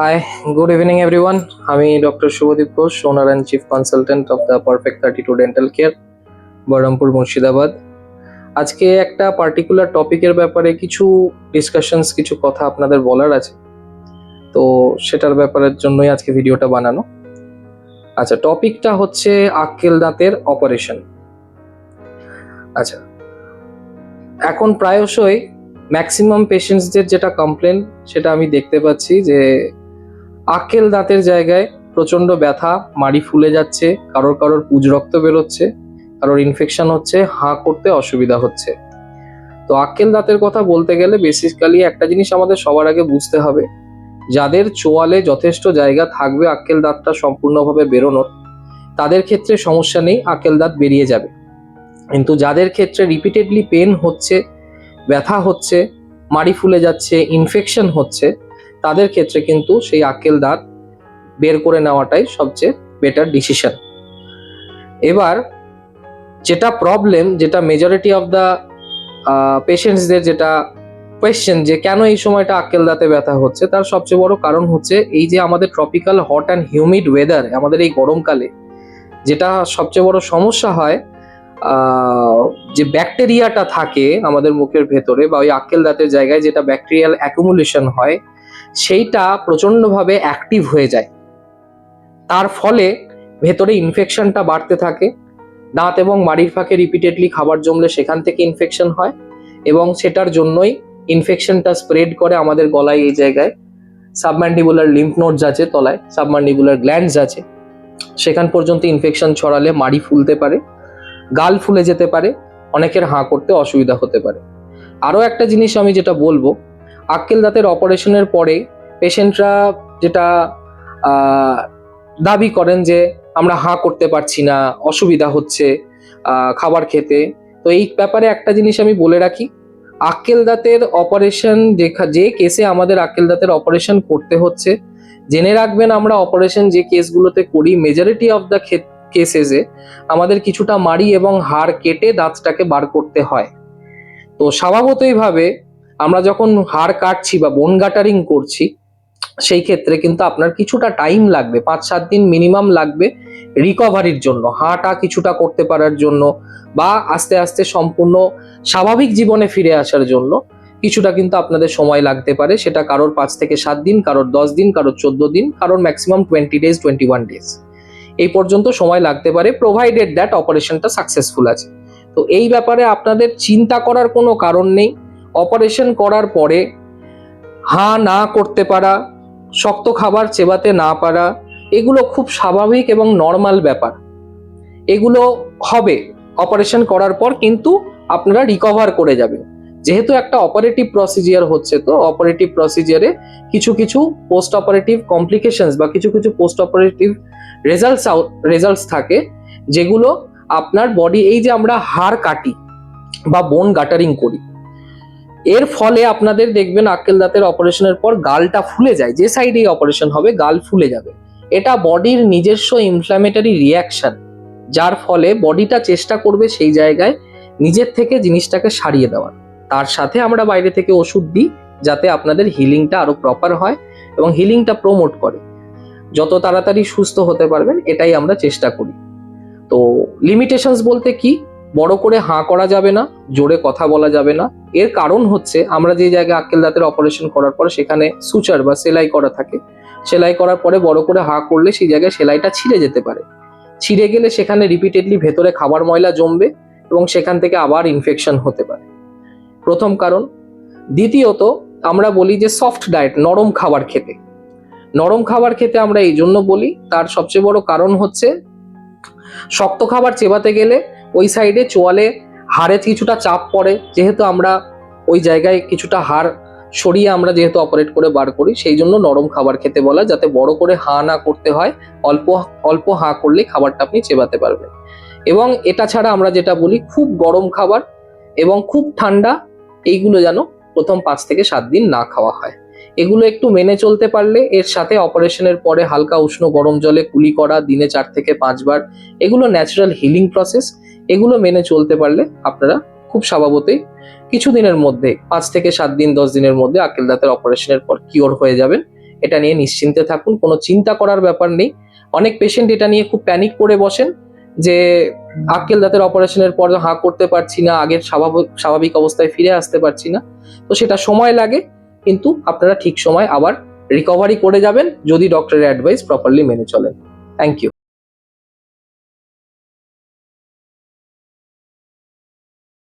Hi, good evening everyone. আমি doctor Shubhadeep Ghosh, owner and chief consultant of the perfect 32 dental care, Baharampur, Murshidabad. আজকে একটা particular টপিকের ব্যাপারে কিছু ডিসকাশনস, কিছু কথা আপনাদের বলার আছে, তো সেটার ব্যাপারের জন্যই আজকে ভিডিওটা বানানো। আচ্ছা, টপিকটা হচ্ছে আক্কেল দাঁতের অপারেশন। আচ্ছা, এখন প্রায়শই ম্যাক্সিমাম পেশেন্টসদের যেটা কমপ্লেন, সেটা আমি দেখতে পাচ্ছি যে আক্কেল দাঁতের জায়গায় প্রচন্ড ব্যথা, মাড়ি ফুলে যাচ্ছে, কারোর কারোর পুজ রক্ত বেরোচ্ছে, কারোর ইনফেকশন হচ্ছে, হাঁ করতে অসুবিধা হচ্ছে। তো আক্কেল দাঁতের কথা বলতে গেলে বেসিক্যালি একটা জিনিস আমাদের সবার আগে বুঝতে হবে, যাদের চোয়ালে যথেষ্ট জায়গা থাকবে আক্কেল দাঁতটা সম্পূর্ণভাবে বেরোনোর, তাদের ক্ষেত্রে সমস্যা নেই, আক্কেল দাঁত বেরিয়ে যাবে। কিন্তু যাদের ক্ষেত্রে রিপিটেডলি পেন হচ্ছে, ব্যথা হচ্ছে, মাড়ি ফুলে যাচ্ছে, ইনফেকশন হচ্ছে, তাদের ক্ষেত্রে কিন্তু সেই আক্কেল দাঁত বের করে নেওয়াটাই সবচেয়ে বেটার ডিসিশন। এবার যেটা প্রবলেম, যেটা মেজরিটি অফ দ্য পেশেন্টসদের যেটা কোয়েশ্চেন, যে কেন এই সময়টা আক্কেল দাঁতে ব্যথা হচ্ছে, তার সবচেয়ে বড় কারণ হচ্ছে এই যে আমাদের tropical hot and humid weather, আমাদের এই গরমকালে যেটা সবচেয়ে বড় সমস্যা হয়, যে ব্যাকটেরিয়াটা থাকে আমাদের মুখের ভেতরে বা ওই আক্কেল দাঁতের জায়গায় যেটা ব্যাকটেরিয়াল অ্যাকুমুলেশন হয়, সেইটা প্রচন্ডভাবে অ্যাক্টিভ হয়ে যায়। তার ফলে ভেতরে ইনফেকশনটা বাড়তে থাকে, দাঁত এবং মাড়ির ফাঁকে রিপিটেডলি খাবার জমলে সেখান থেকে ইনফেকশন হয়, এবং সেটার জন্যই ইনফেকশনটা স্প্রেড করে আমাদের গলায়, এই জায়গায় সাবম্যান্ডিবুলার লিম্ফ নোডস আছে, তলায় সাবম্যান্ডিবুলার গ্ল্যান্ডস আছে, সেখান পর্যন্ত ইনফেকশন ছড়ালে মাড়ি ফুলতে পারে, গাল ফুলে যেতে পারে, অনেকের হাঁ করতে অসুবিধা হতে পারে। আরও একটা জিনিস আমি যেটা বলবো, আক্কেল দাঁতের অপারেশনের পরে পেশেন্টরা যেটা দাবি করেন যে আমরা হাঁ করতে পারছি না, অসুবিধা হচ্ছে খাবার খেতে। তো এই ব্যাপারে একটা জিনিস আমি বলে রাখি, আক্কেল দাঁতের অপারেশন যে কেসে আমাদের আক্কেল দাঁতের অপারেশন করতে হচ্ছে, জেনে রাখবেন আমরা অপারেশন যে কেসগুলোতে করি, মেজরিটি অফ দ্য কেসেসে আমাদের কিছুটা মাড়ি এবং হাড় কেটে দাঁতটাকে বার করতে হয়। তো স্বভাবতইভাবে আমরা যখন হাড় কাটছি বা বোন গাটারিং করছি, সেই ক্ষেত্রে কিন্তু আপনার কিছুটা টাইম লাগবে, 5-7 দিন মিনিমাম লাগবে রিকভারির জন্য, হাঁটা কিছুটা করতে পারার জন্য, বা আস্তে আস্তে সম্পূর্ণ স্বাভাবিক জীবনে ফিরে আসার জন্য কিছুটা কিন্তু আপনাদের সময় লাগতে পারে। সেটা কারোর 5 থেকে 7 দিন, কারোর 10 দিন, কারোর 14 দিন, কারোর ম্যাক্সিমাম 20 ডেজ, 21 ডেজ এই পর্যন্ত সময় লাগতে পারে, প্রোভাইডেড দ্যাট অপারেশনটা সাকসেসফুল আছে। তো এই ব্যাপারে আপনাদের চিন্তা করার কোনো কারণ নেই। অপারেশন করার পরে হাঁ না করতে পারা, শক্ত খাবার চেবাতে না পারা, এগুলো খুব স্বাভাবিক এবং নর্মাল ব্যাপার। এগুলো হবে অপারেশন করার পর, কিন্তু আপনারা রিকভার করে যাবেন। যেহেতু একটা অপারেটিভ প্রসিজিয়ার হচ্ছে, তো অপারেটিভ প্রসিজিয়ারে কিছু কিছু পোস্ট অপারেটিভ কমপ্লিকেশনস বা কিছু কিছু পোস্ট অপারেটিভ রেজাল্টস থাকে, যেগুলো আপনার বডি, এই যে আমরা হাড় কাটি বা বোন গাটারিং করি, এর ফলে আপনাদের দেখবেন আক্কেল দাঁতের অপারেশনের পর গালটা ফুলে যায়, যে সাইডে অপারেশন হবে গাল ফুলে যাবে। এটা বডির নিজস্ব ইনফ্ল্যামেটরি রিয়াকশন, যার ফলে বডিটা চেষ্টা করবে সেই জায়গায় নিজের থেকে জিনিসটাকে সারিয়ে দেওয়ার। তার সাথে আমরা বাইরে থেকে ওষুধ দিই যাতে আপনাদের হিলিংটা আরো প্রপার হয় এবং হিলিংটা প্রমোট করে, যত তাড়াতাড়ি সুস্থ হতে পারবেন এটাই আমরা চেষ্টা করি। তো লিমিটেশনস বলতে কি, বড় করে হাঁ করা যাবে না, জোরে কথা বলা যাবে না। এর কারণ হচ্ছে আমরা যে জায়গায় আক্কেল দাঁতের অপারেশন করার পরে সেখানে সুচার বা সেলাই করা থাকে, সেলাই করার পরে বড় করে হাঁ করলে সেই জায়গায় সেলাইটা ছিঁড়ে যেতে পারে। ছিঁড়ে গেলে সেখানে রিপিটেডলি ভেতরে খাবার ময়লা জমবে এবং সেখান থেকে আবার ইনফেকশন হতে পারে, প্রথম কারণ। দ্বিতীয়ত, আমরা বলি যে সফট ডায়েট, নরম খাবার খেতে। নরম খাবার খেতে আমরা এই জন্য বলি, তার সবচেয়ে বড় কারণ হচ্ছে শক্ত খাবার চেবাতে গেলে ওই সাইডে চোয়ালে হাড়ে কিছুটা চাপ পড়ে, যেহেতু আমরা ওই জায়গায় কিছুটা হাড় সরিয়ে আমরা যেহেতু অপারেট করে বার করি, সেই জন্য নরম খাবার খেতে বলা, যাতে বড় করে হাঁ না করতে হয়, অল্প অল্প হাঁ করলে খাবারটা আপনি চেবাতে পারবেন। এবং এটা ছাড়া আমরা যেটা বলি, খুব গরম খাবার এবং খুব ঠান্ডা, এইগুলো যেন প্রথম 5 থেকে 7 দিন না খাওয়া হয়। এগুলো একটু মেনে চলতে পারলে, এর সাথে অপারেশনের পরে হালকা উষ্ণ গরম জলে কুলি করা দিনে 4 থেকে 5 বার, এগুলো ন্যাচারাল হিলিং প্রসেস। এগুলো মেনে চলতে পারলে আপনারা খুব স্বভাবতই কিছু দিনের মধ্যে, 5 থেকে 7 দিন, 10 দিনের মধ্যে আক্কেল দাঁতের অপারেশনের পর কিওর হয়ে যাবেন এটা নিয়ে নিশ্চিন্তে থাকুন, কোনো চিন্তা করার ব্যাপার নেই। অনেক পেশেন্ট এটা নিয়ে খুব প্যানিক করে বসেন যে আক্কেল দাঁতের অপারেশনের পর হাঁ করতে পারছি না, আগের স্বাভাবিক অবস্থায় ফিরে আসতে পারছি না। তো সেটা সময় লাগে, কিন্তু আপনারা ঠিক সময় আবার রিকভারি করে যাবেন যদি ডক্টরের অ্যাডভাইস প্রপারলি মেনে চলেন। Thank you.